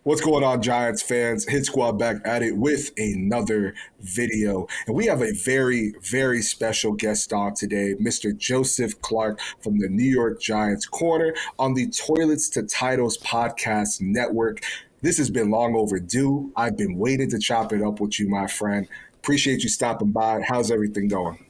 What's going on, Giants fans? Hit Squad back at it with another video. And we have a very, very special guest star today, Mr. Joseph Clark from the New York Giants Corner on the Toilets to Titles podcast network. This has been long overdue. I've been waiting to chop it up with you, my friend. Appreciate you stopping by. How's everything going?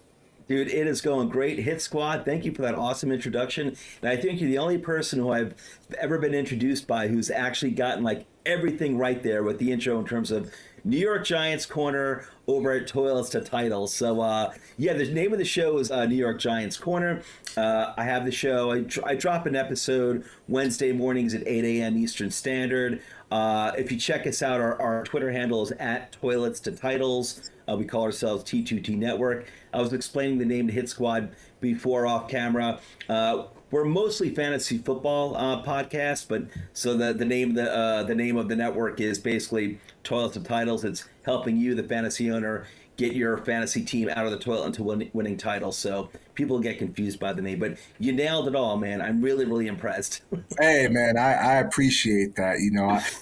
Dude, it is going great. Hit Squad, thank you for that awesome introduction. And I think you're the only person who I've ever been introduced by who's actually gotten like everything right there with the intro in terms of New York Giants Corner over at Toilets to Titles. So, yeah, the name of the show is New York Giants Corner. I have the show. I drop an episode Wednesday mornings at 8 a.m. Eastern Standard. If you check us out, our Twitter handle is at Toilets to Titles. We call ourselves T2T Network. I was explaining the name to Hit Squad before off camera. We're mostly fantasy football podcast, but so the name of the network is basically Toilets to Titles. It's helping you, the fantasy owner, get your fantasy team out of the toilet into winning titles. So people get confused by the name, but you nailed it all, man. I'm really, really impressed. Hey, man, I appreciate that.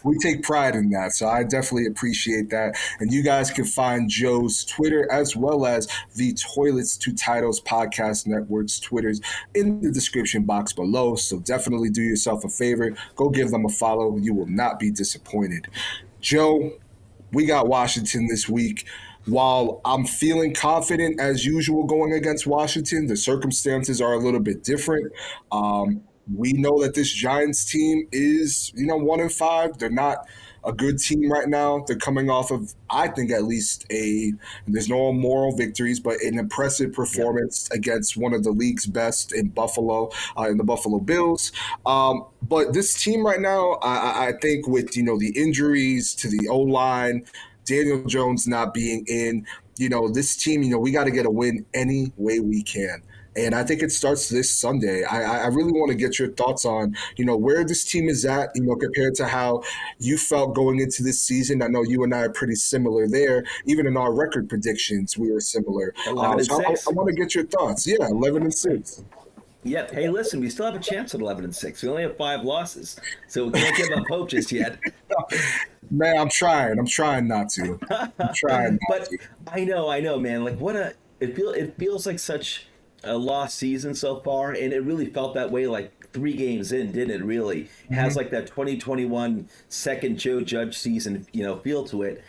We take pride in that. So I definitely appreciate that. And you guys can find Joe's Twitter as well as the Toilets to Titles podcast network's Twitters in the description box below. So definitely do yourself a favor. Go give them a follow. You will not be disappointed. Joe, we got Washington this week. While I'm feeling confident as usual going against Washington, the circumstances are a little bit different. We know that this Giants team is, 1-5. They're not a good team right now. They're coming off of, I think, at least there's no moral victories, but an impressive Yeah. performance against one of the league's best in Buffalo, in the Buffalo Bills. But this team right now, I think with, the injuries to the O-line, Daniel Jones not being in, this team, we got to get a win any way we can. And I think it starts this Sunday. I really want to get your thoughts on, where this team is at, compared to how you felt going into this season. I know you and I are pretty similar there. Even in our record predictions, we were similar. 11 and So I 6. want to get your thoughts. Yeah, 11-6. Yep. Hey, listen, we still have a chance at 11 and 6. We only have 5 losses, so we can't give up hope just yet. Man, I'm trying. I'm trying not to. I'm trying not But to. I know, man. Like it feels like such a lost season so far, and it really felt that way like 3 games in, didn't it? Really it has Mhm. like that 2021 second Joe Judge season, feel to it.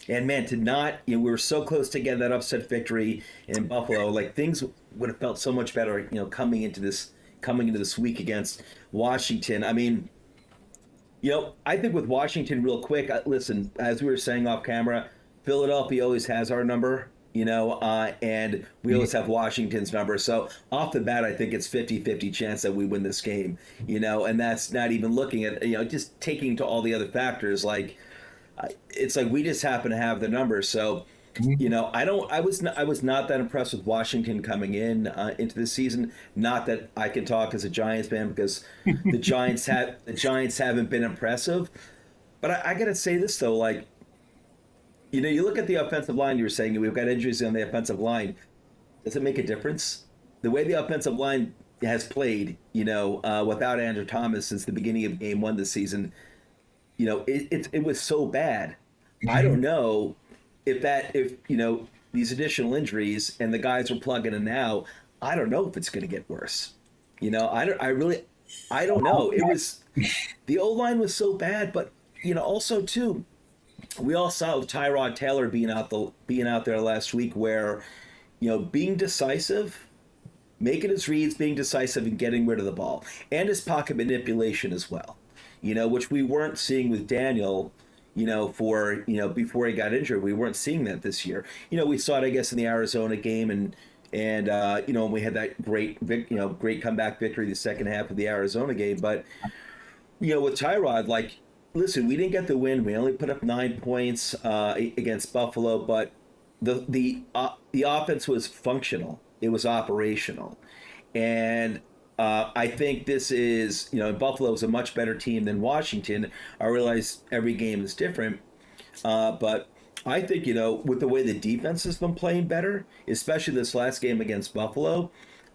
And man, to not, we were so close to getting that upset victory in Buffalo. Like things would have felt so much better, coming into this week against Washington. I mean, I think with Washington, real quick, listen, as we were saying off camera, Philadelphia always has our number, and we always have Washington's number. So off the bat, I think it's 50-50 chance that we win this game, and that's not even looking at, just taking to all the other factors. Like, it's like we just happen to have the number. So, I don't. I was not that impressed with Washington coming into this season. Not that I can talk as a Giants fan because the Giants haven't been impressive. But I got to say this though, like you look at the offensive line. You were saying we've got injuries on the offensive line. Does it make a difference? The way the offensive line has played, without Andrew Thomas since the beginning of Game 1 this season, it was so bad. I don't Mhm. know if these additional injuries and the guys are plugging in now. I don't know if it's going to get worse. I don't know. It was the O line was so bad, but also too, we all saw Tyrod Taylor being out there last week, where being decisive, making his reads, being decisive, and getting rid of the ball, and his pocket manipulation as well. Which we weren't seeing with Daniel. For before he got injured, we weren't seeing that this year. We saw it, I guess, in the Arizona game, and we had that great comeback victory the second half of the Arizona game. But with Tyrod, like, listen, we didn't get the win. We only put up 9 points against Buffalo, but the offense was functional. It was operational, and I think this is Buffalo is a much better team than Washington. I realize every game is different, but I think with the way the defense has been playing better, especially this last game against Buffalo.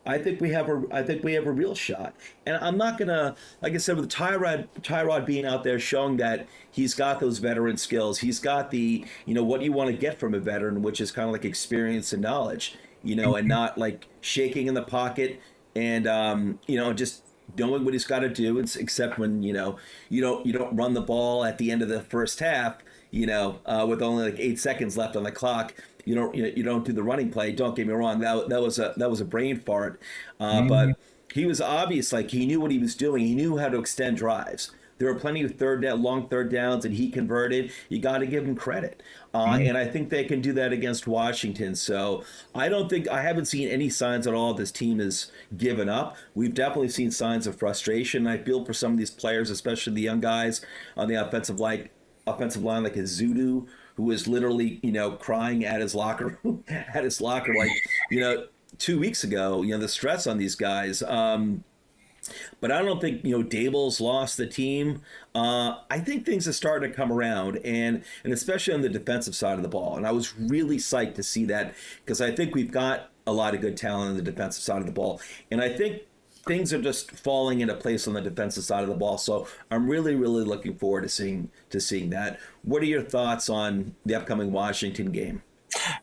I think we have a real shot. And I'm not gonna, like I said, with Tyrod being out there showing that he's got those veteran skills. He's got the, what you want to get from a veteran, which is kind of like experience and knowledge, and not like shaking in the pocket and just knowing what he's got to do. Except when you don't run the ball at the end of the first half, with only like 8 seconds left on the clock. You don't do the running play. Don't get me wrong. That was a brain fart. Mhm. But he was obvious. Like he knew what he was doing. He knew how to extend drives. There were plenty of long third downs that he converted. You got to give him credit. And I think they can do that against Washington. So I haven't seen any signs at all this team has given up. We've definitely seen signs of frustration. I feel for some of these players, especially the young guys on the offensive line like Azudu, who was literally, crying at his locker like, 2 weeks ago, the stress on these guys. But I don't think Dable's lost the team. I think things are starting to come around, and especially on the defensive side of the ball. And I was really psyched to see that because I think we've got a lot of good talent on the defensive side of the ball, and I think things are just falling into place on the defensive side of the ball. So I'm really, really looking forward to seeing that. What are your thoughts on the upcoming Washington game?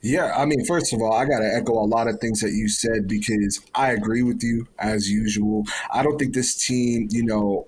Yeah, I mean, first of all, I got to echo a lot of things that you said because I agree with you as usual. I don't think this team,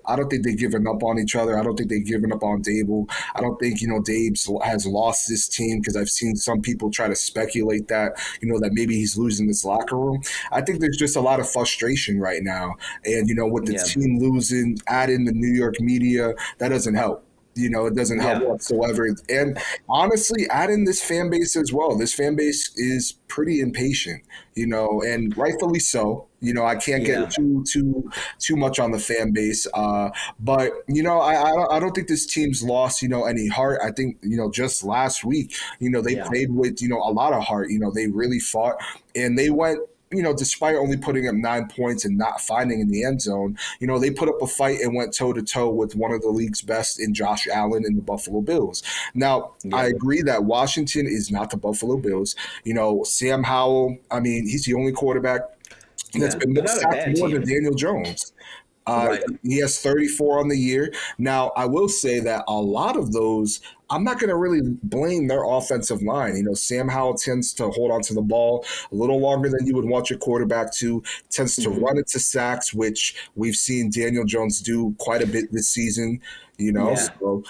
I don't think they've given up on each other. I don't think they've given up on Dable. I don't think, Dave's has lost this team because I've seen some people try to speculate that, that maybe he's losing this locker room. I think there's just a lot of frustration right now. And, with the Yeah, team losing, add in the New York media, that doesn't help. It doesn't help yeah, whatsoever. And honestly, add in this fan base as well. This fan base is pretty impatient, and rightfully so. I can't get yeah, too much on the fan base, but I don't think this team's lost any heart. I think just last week they yeah, played with a lot of heart. They really fought and they went. Despite only putting up 9 points and not finding in the end zone, they put up a fight and went toe to toe with one of the league's best in Josh Allen and the Buffalo Bills. Now, I yeah, agree that Washington is not the Buffalo Bills. Sam Howell, I mean, he's the only quarterback that's yeah. been They're not a sacked bad more than team, Daniel Jones. Uh, right? he has 34 on the year. Now, I will say that a lot of those, I'm not going to really blame their offensive line. Sam Howell tends to hold onto the ball a little longer than you would want your quarterback to, tends to Hmm. run into sacks, which we've seen Daniel Jones do quite a bit this season. Yeah, So,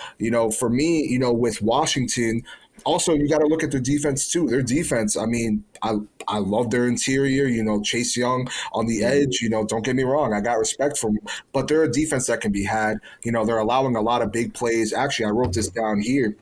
for me, with Washington, also, you got to look at their defense too. Their defense, I mean, I love their interior. Chase Young on the yeah, edge. Don't get me wrong, I got respect for them, but they're a defense that can be had. They're allowing a lot of big plays. Actually, I wrote this down here.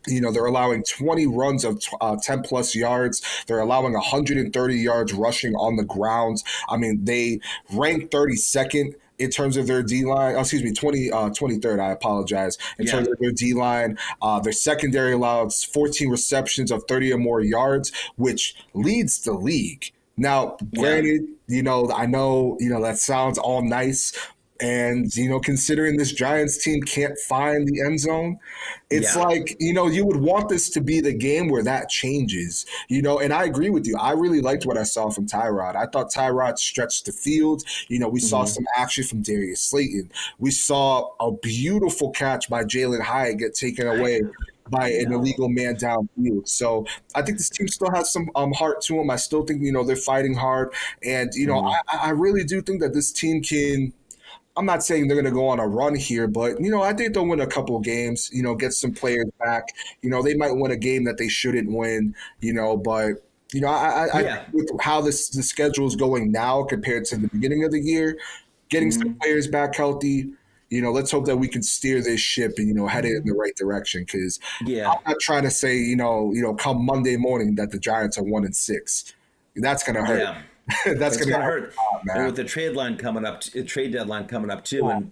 They're allowing 20 runs of 10 plus yards. They're allowing 130 yards rushing on the ground. I mean, they rank 32nd in terms of their D line. Oh, excuse me, 23rd. I apologize. In yeah, terms of their D line, their secondary allows 14 receptions of 30 or more yards, which leads the league. Now, yeah, granted, I know, that sounds all nice. And, considering this Giants team can't find the end zone, it's yeah. like, you would want this to be the game where that changes, and I agree with you. I really liked what I saw from Tyrod. I thought Tyrod stretched the field. We saw Hmm. some action from Darius Slayton. We saw a beautiful catch by Jalen Hyatt get taken away by I an know. illegal man downfield. So I think this team still has some heart to them. I still think, they're fighting hard. And, Hmm. I really do think that this team can. I'm not saying they're going to go on a run here, but I think they'll win a couple of games. Get some players back. They might win a game that they shouldn't win. But I think Yeah. with how the schedule is going now compared to the beginning of the year, getting some Hmm. players back healthy. Let's hope that we can steer this ship and head it in the right direction. Because Yeah. I'm not trying to say come Monday morning that the Giants are 1-6. That's gonna hurt. Yeah. That's It's gonna gonna hurt hurt, a lot, and man. with the trade deadline coming up too, and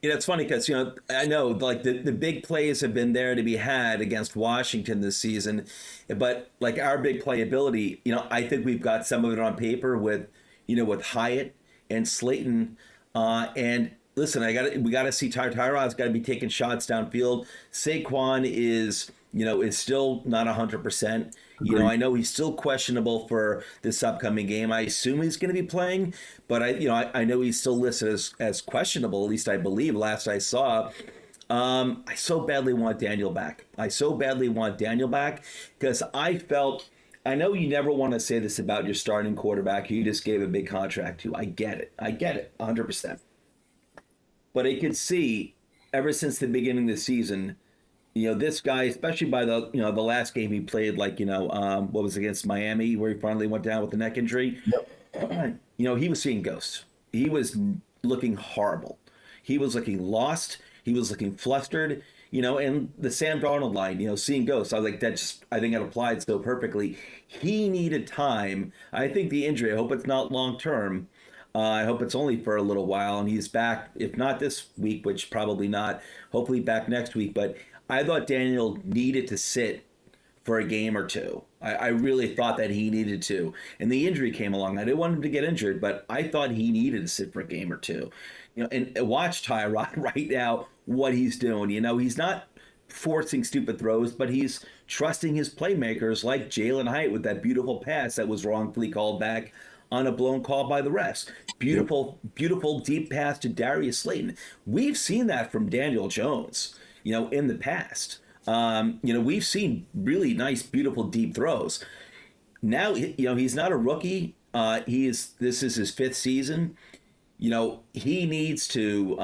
it's funny because I know like the big plays have been there to be had against Washington this season, but like our big playability, I think we've got some of it on paper with with Hyatt and Slayton, and listen, we got to see Tyrod's got to be taking shots downfield. Saquon is is still not 100%. Agreed. I know he's still questionable for this upcoming game. I assume he's going to be playing, but I know he's still listed as questionable. At least I believe. Last I saw, I so badly want Daniel back. I so badly want Daniel back because I felt. I know you never want to say this about your starting quarterback who you just gave a big contract to. I get it. I get it, 100%. But I could see ever since the beginning of the season, this guy, especially by the last game he played, like, what was against Miami, where he finally went down with the neck injury. Yep. He was seeing ghosts. He was looking horrible. He was looking lost. He was looking flustered. And the Sam Darnold line, seeing ghosts. I was like, I think it applied so perfectly. He needed time. I think the injury, I hope it's not long term. I hope it's only for a little while, and he's back, if not this week, which probably not, hopefully back next week. But I thought Daniel needed to sit for a game or two. I really thought that he needed to. And the injury came along. I didn't want him to get injured, but I thought he needed to sit for a game or two. And watch Tyrod right now, what he's doing. He's not forcing stupid throws, but he's trusting his playmakers like Jalen Hyatt with that beautiful pass that was wrongfully called back on a blown call by the refs. Beautiful, beautiful deep pass to Darius Slayton. We've seen that from Daniel Jones, in the past. We've seen really nice, beautiful deep throws. Now, he's not a rookie. This is his fifth season. He needs to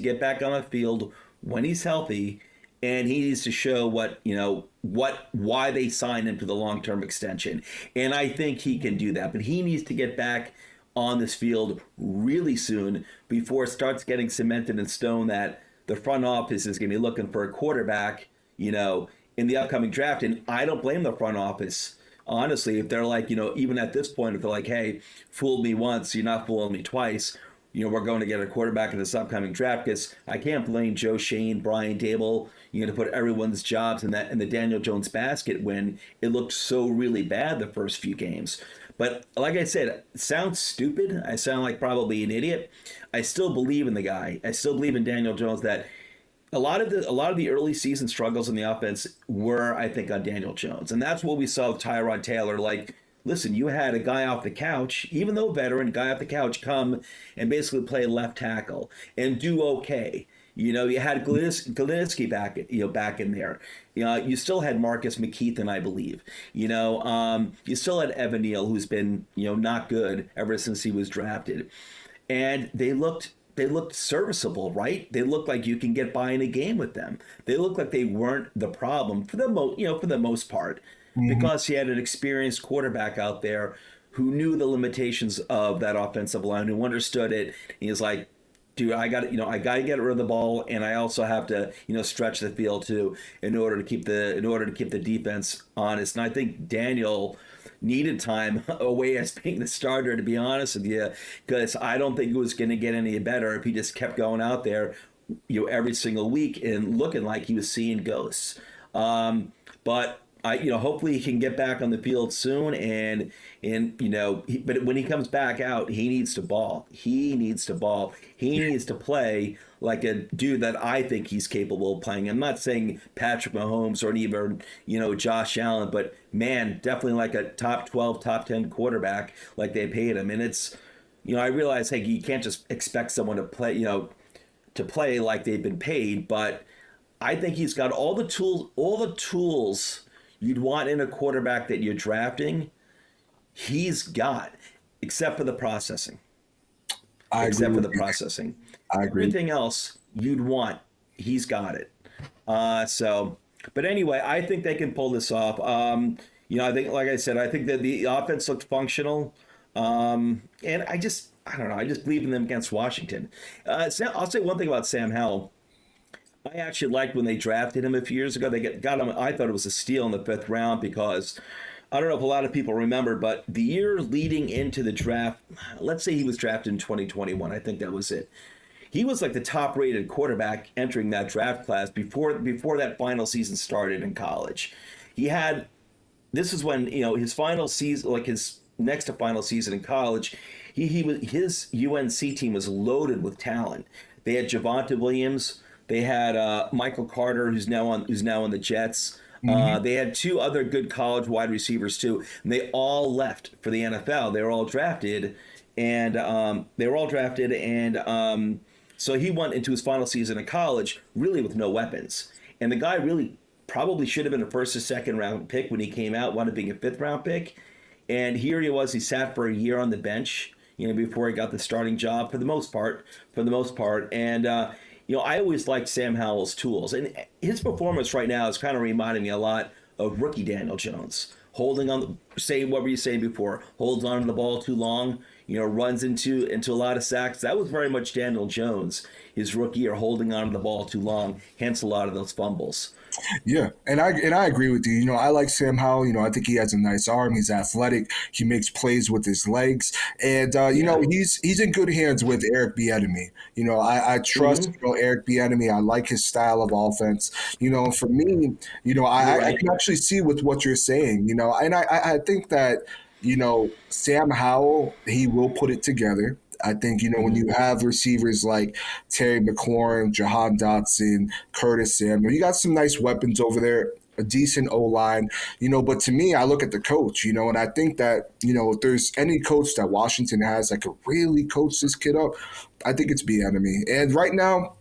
get back on the field when he's healthy, and he needs to show why they signed him to the long-term extension. And I think he can do that, but he needs to get back on this field really soon before it starts getting cemented in stone that the front office is going to be looking for a quarterback, in the upcoming draft. And I don't blame the front office, honestly, if they're like, even at this point, if they're like, hey, fooled me once, you're not fooling me twice. We're going to get a quarterback in this upcoming draft, because I can't blame Joe Shane, Brian Dable, to put everyone's jobs in the Daniel Jones basket when it looked so really bad the first few games. But like I said, it sounds stupid. I sound like probably an idiot. I still believe in the guy. I still believe in Daniel Jones. That a lot of the early season struggles in the offense were, I think, on Daniel Jones, and that's what we saw with Tyrod Taylor. Like, listen, you had a guy off the couch, even though veteran, guy off the couch, come and basically play left tackle and do okay. You had Galinsky back in there. You still had Marcus McKeithen, I believe. You still had Evan Neal, who's been, not good ever since he was drafted. And they looked serviceable, right? They looked like you can get by in a game with them. They looked like they weren't the problem for the most part, because he had an experienced quarterback out there who knew the limitations of that offensive line, who understood it. He was like, dude, I got to get rid of the ball, and I also have to, stretch the field too in order to keep the defense honest. And I think Daniel needed time away as being the starter, to be honest with you, because I don't think it was going to get any better if he just kept going out there, every single week and looking like he was seeing ghosts. But hopefully he can get back on the field soon, but when he comes back out, he needs to ball. He needs to play like a dude that I think he's capable of playing. I'm not saying Patrick Mahomes or even, Josh Allen, but man, definitely like a top 12, top 10 quarterback like they paid him. And it's, I realize, hey, you can't just expect someone to play like they've been paid, but I think he's got all the tools you'd want in a quarterback that you're drafting. He's got, except for the processing. I agree. Everything else you'd want, he's got it. But anyway, I think they can pull this off. I think, like I said, I think that the offense looked functional. And I don't know. I just believe in them against Washington. I'll say one thing about Sam Howell. I actually liked when they drafted him a few years ago. They got him. I thought it was a steal in the fifth round, because I don't know if a lot of people remember, but the year leading into the draft, let's say he was drafted in 2021. I think that was it. He was like the top-rated quarterback entering that draft class before that final season started in college. This is when, his final season, like his next to final season in college, his UNC team was loaded with talent. They had Javonte Williams, They had Michael Carter, who's now on the Jets. Hmm. They had two other good college wide receivers too, and they all left for the NFL. They were all drafted, and so he went into his final season of college really with no weapons. And the guy really probably should have been a first or second round pick when he came out, wound up being a fifth round pick. And here he was. He sat for a year on the bench, before he got the starting job for the most part. And I always liked Sam Howell's tools, and his performance right now is kind of reminding me a lot of rookie Daniel Jones, holding on. Say what were you saying before? Holds on to the ball too long. Runs into a lot of sacks. That was very much Daniel Jones, his rookie year, holding on to the ball too long. Hence a lot of those fumbles. Yeah, and I agree with you. I like Sam Howell. I think he has a nice arm. He's athletic. He makes plays with his legs, and Yeah. he's in good hands with Eric Bieniemy. I trust Mm-hmm. Eric Bieniemy. I like his style of offense. And for me, You're I right. can actually see with what you're saying. And I think that Sam Howell, he will put it together. I think, when Mm-hmm. you have receivers like Terry McLaurin, Jahan Dotson, Curtis Samuel, you got some nice weapons over there, a decent O line, but to me, I look at the coach, and I think that, if there's any coach that Washington has that could really coach this kid up, I think it's Bieniemy. And right now,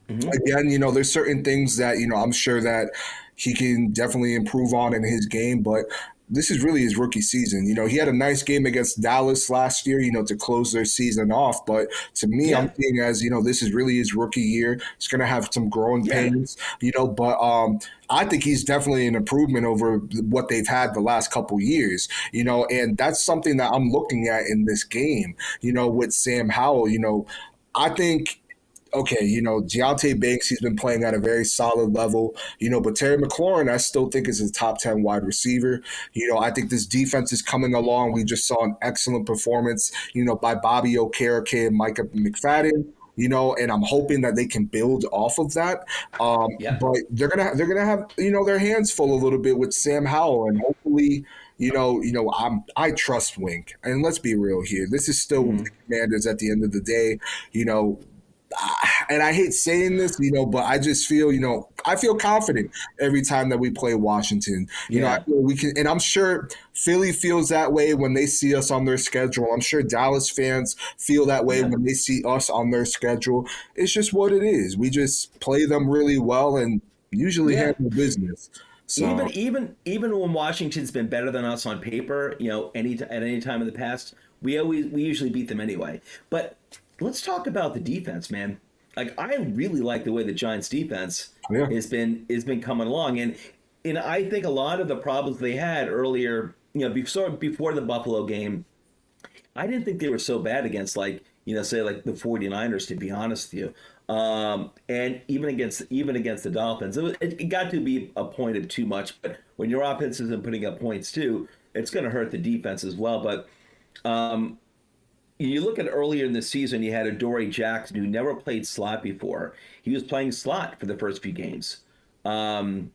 Mm-hmm. again, there's certain things that, I'm sure that he can definitely improve on in his game, but this is really his rookie season. He had a nice game against Dallas last year, to close their season off. But to me, I'm Yeah. seeing as, this is really his rookie year. He's going to have some growing Yeah. pains, but I think he's definitely an improvement over what they've had the last couple years, and that's something that I'm looking at in this game, with Sam Howell. I think okay, Deontay Banks, he's been playing at a very solid level, but Terry McLaurin, I still think is a top 10 wide receiver. I think this defense is coming along. We just saw an excellent performance, by Bobby Okereke and Micah McFadden. And I'm hoping that they can build off of that. Yeah. But they're gonna have their hands full a little bit with Sam Howell, and hopefully I trust Wink. And let's be real here, this is still the Mm-hmm. Commanders at the end of the day. You know, and I hate saying this, but I just feel, I feel confident every time that we play Washington. I Yeah. feel we can, and I'm sure Philly feels that way when they see us on their schedule. I'm sure Dallas fans feel that way Yeah. when they see us on their schedule. It's just what it is. We just play them really well and usually Yeah. handle business. Even So, even even when Washington's been better than us on paper, at any time in the past, we usually beat them anyway. But let's talk about the defense, man. Like I really like the way the Giants defense yeah. has been coming along, and I think a lot of the problems they had earlier, before the Buffalo game, I didn't think they were so bad against say like the 49ers, to be honest with you. And even against the Dolphins, it got to be a point of too much. But when your offense isn't putting up points too, it's going to hurt the defense as well. But you look at earlier in the season, you had Adoree Jackson who never played slot before. He was playing slot for the first few games. To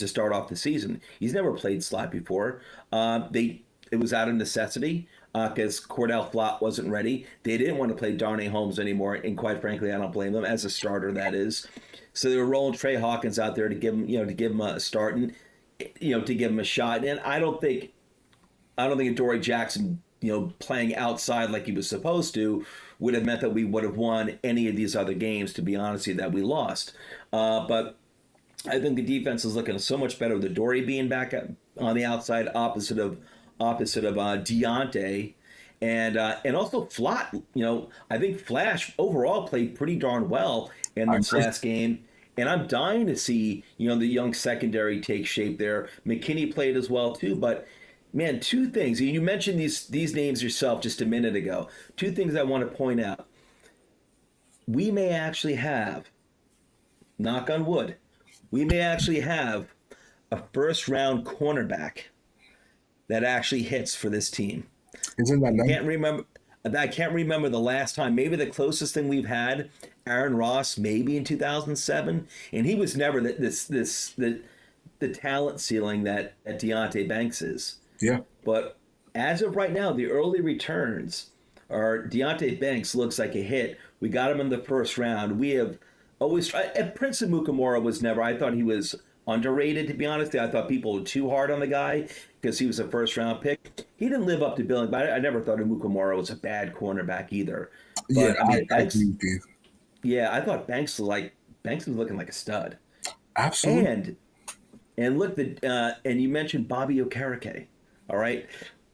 start off the season, he's never played slot before. It was out of necessity because Cordell Flott wasn't ready. They didn't want to play Darnay Holmes anymore, and quite frankly, I don't blame them as a starter. That is, so they were rolling Trey Hawkins out there to give him a start and to give him a shot. And I don't think Adoree Jackson, playing outside like he was supposed to, would have meant that we would have won any of these other games. To be honest with you, that we lost. But I think the defense is looking so much better with Adoree being back on the outside, opposite of Deontay, and also Flott. I think Flash overall played pretty darn well in I this agree. last game. And I'm dying to see, the young secondary take shape there. McKinney played as well too, but man, two things. You mentioned these names yourself just a minute ago. Two things I want to point out. We may actually have, knock on wood, we may actually have a first round cornerback that actually hits for this team. Isn't that nice? Can't remember. I can't remember the last time. Maybe the closest thing we've had, Aaron Ross, maybe in 2007, and he was never the talent ceiling that Deontay Banks is. Yeah. But as of right now, the early returns are Deontay Banks looks like a hit. We got him in the first round. We have always try. And Prince Mukamura was never. I thought he was underrated, to be honest. I thought people were too hard on the guy because he was a first round pick. He didn't live up to billing, but I never thought Mukamura was a bad cornerback either. Yeah, But I mean, I agree Banks. with you. Yeah, I thought Banks was looking like a stud. Absolutely. And look, and you mentioned Bobby Okereke, all right,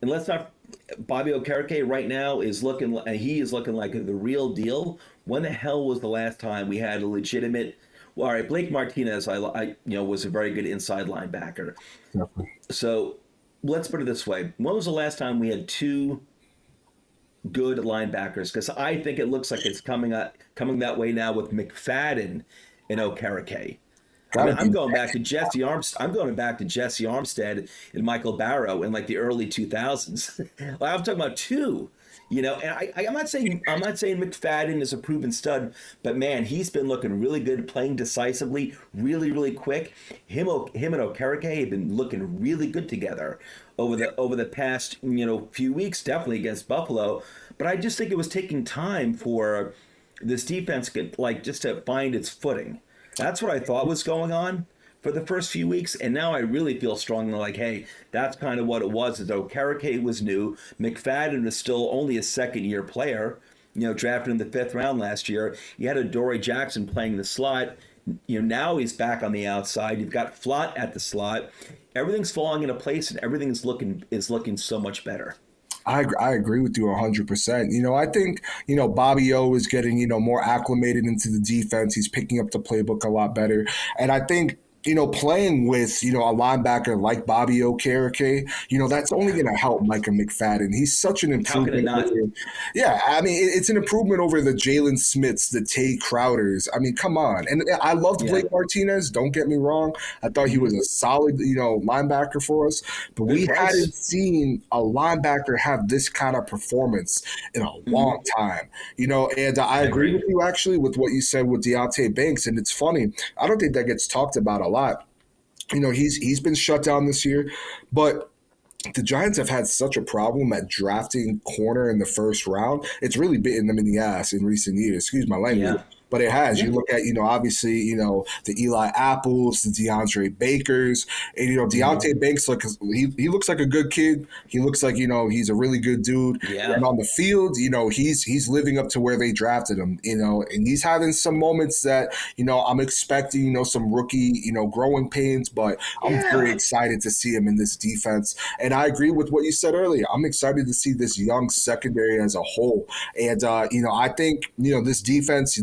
and let's not. Bobby Okereke right now is looking. He is looking like the real deal. When the hell was the last time we had a legitimate? Well, all right, Blake Martinez, was a very good inside linebacker. Definitely. So let's put it this way: when was the last time we had two good linebackers? Because I think it looks like it's coming that way now with McFadden and Okereke. I mean, Gotta I'm be. going back to Jesse Armstead. I'm going back to Jesse Armstead and Michael Barrow in like the early 2000s. Like, I'm talking about two, And I'm not saying McFadden is a proven stud, but man, he's been looking really good, playing decisively, really really quick. Him and Okereke have been looking really good together over the past few weeks, definitely against Buffalo. But I just think it was taking time for this defense just to find its footing. That's what I thought was going on for the first few weeks, and now I really feel strongly like, hey, that's kind of what it was. As though Okereke was new, McFadden is still only a second-year player, drafted in the fifth round last year. You had Adoree Jackson playing the slot. Now he's back on the outside. You've got Flott at the slot. Everything's falling into place, and everything is looking so much better. I agree with you 100%. I think, Bobby O is getting, more acclimated into the defense. He's picking up the playbook a lot better. And I think, playing with, a linebacker like Bobby Okereke, that's only going to help Micah McFadden. He's such an How can it improvement not? over, yeah, I mean, it's an improvement over the Jalen Smiths, the Tay Crowders. I mean, come on. And I loved Yeah. Blake Martinez. Don't get me wrong. I thought he was Mm-hmm. a solid, linebacker for us. But Good we price. hadn't seen a linebacker have this kind of performance in a long Mm-hmm. time. And I I agree agree. with you actually with what you said with Deontay Banks. And it's funny. I don't think that gets talked about a lot. He's been shut down this year, but the Giants have had such a problem at drafting corner in the first round. It's really bitten them in the ass in recent years. Excuse my language. Yeah. But it has. Yeah. You look at, obviously, the Eli Apples, the DeAndre Bakers, and, Mm-hmm. Deontay Banks, he looks like a good kid. He looks like, he's a really good dude. And Yeah. on the field, he's living up to where they drafted him, and he's having some moments that, I'm expecting, some rookie, growing pains, but I'm very Yeah. excited to see him in this defense. And I agree with what you said earlier. I'm excited to see this young secondary as a whole. And, I think, this defense,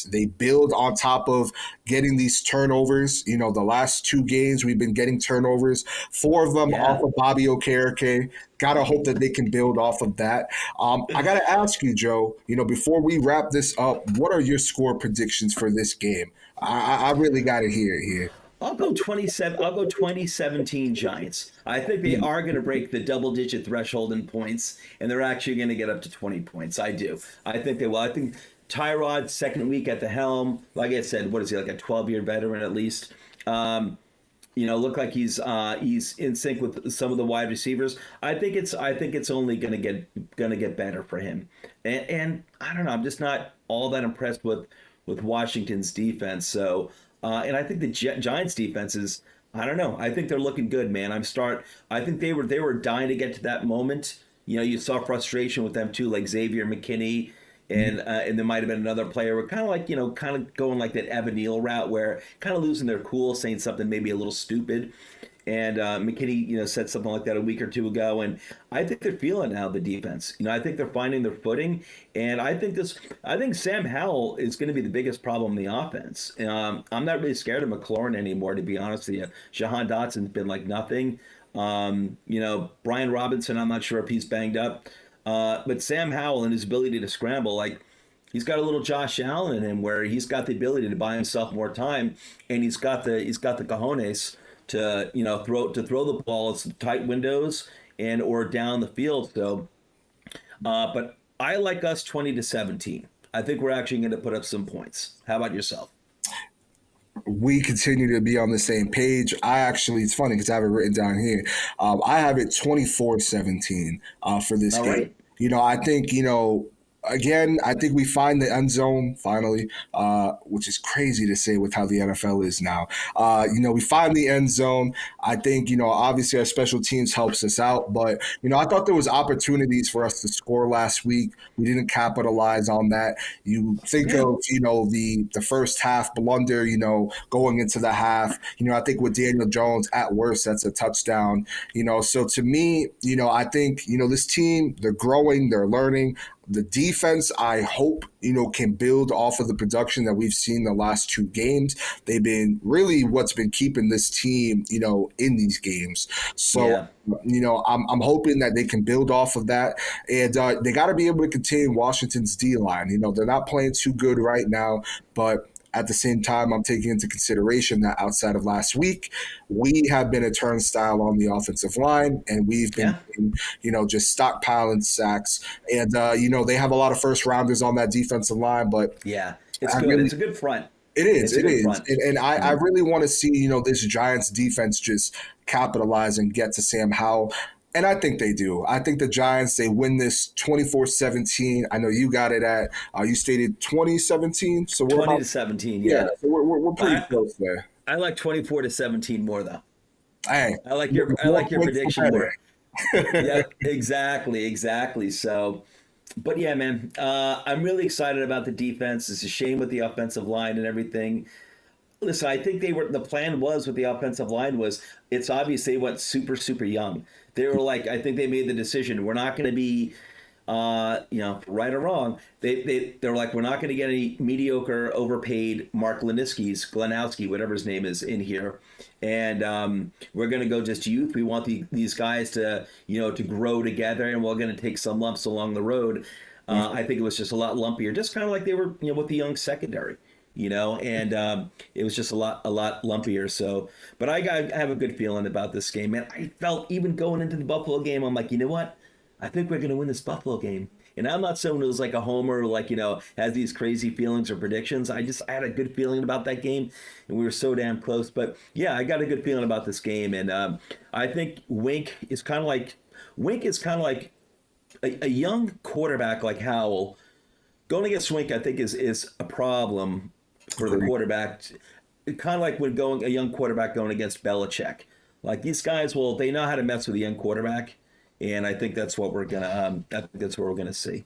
they build on top of getting these turnovers. The last two games we've been getting turnovers, four of them off Yeah. of Bobby Okereke. Gotta hope that they can build off of that. I gotta ask you, Joe, before we wrap this up, what are your score predictions for this game? I really gotta hear it here. I'll go 27. I'll go 2017 Giants. I think they are going to break the double-digit threshold in points, and they're actually going to get up to 20 points. I do. I think they will. I think Tyrod's second week at the helm. Like I said, what is he, like a 12-year veteran at least? Look like he's in sync with some of the wide receivers. I think it's only gonna get better for him. And I don't know. I'm just not all that impressed with Washington's defense. So and I think the Giants defense is. I don't know. I think they're looking good, man. I think they were dying to get to that moment. You saw frustration with them too, like Xavier McKinney and there might have been another player. We're kind of like kind of going like that Evan Neal route, where kind of losing their cool, saying something maybe a little stupid. And McKinney, said something like that a week or two ago, and I think they're feeling now the defense. I think they're finding their footing, and I think Sam Howell is going to be the biggest problem in the offense. I'm not really scared of McLaurin anymore, to be honest with you. Jahan Dotson's been like nothing. Brian Robinson, I'm not sure if he's banged up. But Sam Howell and his ability to scramble, like he's got a little Josh Allen in him, where he's got the ability to buy himself more time, and he's got the cojones to throw the ball at some tight windows and or down the field. So, but I like us 20-17. I think we're actually going to put up some points. How about yourself? We continue to be on the same page. It's funny because I have it written down here. I have it 24-17 for this All game. right. I think, again, I think we find the end zone finally, which is crazy to say with how the NFL is now. We find the end zone. I think, obviously our special teams helps us out, but, I thought there was opportunities for us to score last week. We didn't capitalize on that. You think Yeah, of, the first half blunder, going into the half. I think with Daniel Jones, at worst, that's a touchdown. So to me, I think, this team, they're growing, they're learning. The defense, I hope, can build off of the production that we've seen the last two games. They've been really what's been keeping this team, in these games. So, yeah, I'm hoping that they can build off of that. And they got to be able to contain Washington's D line. They're not playing too good right now, but at the same time, I'm taking into consideration that outside of last week, we have been a turnstile on the offensive line, and we've been, yeah, just stockpiling sacks. And, they have a lot of first rounders on that defensive line, but yeah. It's I good. really, It's a good front. it is, It's a it good is. front. And I Mm. really want to see, this Giants defense just capitalize and get to Sam Howell. And I think they do. I think the Giants, they win this 24-17. I know you got it at, you stated 2017. So we're 20 about, to 17. yeah, Yeah. so we're pretty I close there. I like 24 to 17 more though. Hey, I more like your points the prediction more. better. Yeah, exactly. So, but yeah, man, I'm really excited about the defense. It's a shame with the offensive line and everything. Listen, I think the plan was with the offensive line was it's obvious they went super young. They were like, I think they made the decision. We're not going to be, right or wrong. They're like, we're not going to get any mediocre, overpaid Mark Glenowski, whatever his name is, in here, and we're going to go just youth. We want these guys to to grow together, and we're going to take some lumps along the road. I think it was just a lot lumpier, just kind of like they were with the young secondary. And it was just a lot lumpier. So, but I have a good feeling about this game, man. I felt even going into the Buffalo game, I'm like, you know what? I think we're going to win this Buffalo game. And I'm not someone who's like a homer, like, has these crazy feelings or predictions. I had a good feeling about that game, and we were so damn close. But yeah, I got a good feeling about this game. And I think Wink is kind of like a young quarterback like Howell. Going against Wink, I think, is a problem for the Agreed. quarterback. Kind of like when going a young quarterback going against Belichick. Like these guys, well, they know how to mess with a young quarterback, and I think that's what we're gonna. I think that's what we're gonna see.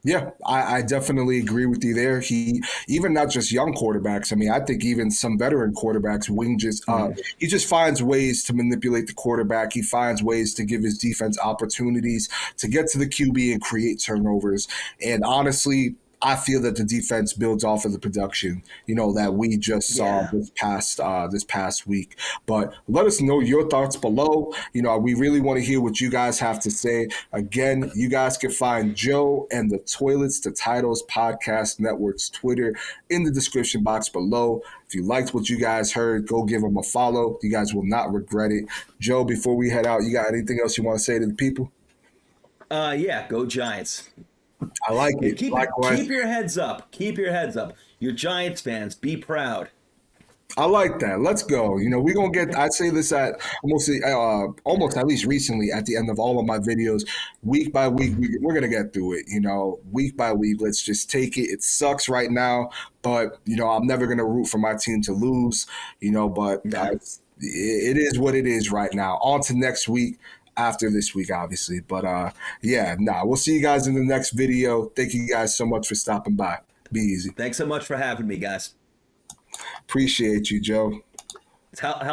Yeah, I definitely agree with you there. He even not just young quarterbacks. I mean, I think even some veteran quarterbacks, Mm-hmm. he just finds ways to manipulate the quarterback. He finds ways to give his defense opportunities to get to the QB and create turnovers. And honestly, I feel that the defense builds off of the production, that we just saw Yeah. this past week. But let us know your thoughts below. We really want to hear what you guys have to say. Again, you guys can find Joe and the Toilets to Titles Podcast Network's Twitter in the description box below. If you liked what you guys heard, go give them a follow. You guys will not regret it. Joe, before we head out, you got anything else you want to say to the people? Yeah. Go Giants. I like Hey, it. Likewise. keep your heads up. Keep your heads up. You're Giants fans. Be proud. I like that. Let's go. We're gonna get. I say this at almost at least recently at the end of all of my videos, week by week. We're gonna get through it. Week by week. Let's just take it. It sucks right now, but I'm never gonna root for my team to lose. But Nah. it is what it is right now. On to next week. After this week, obviously. But yeah, we'll see you guys in the next video. Thank you guys so much for stopping by. Be easy. Thanks so much for having me, guys. Appreciate you, Joe. How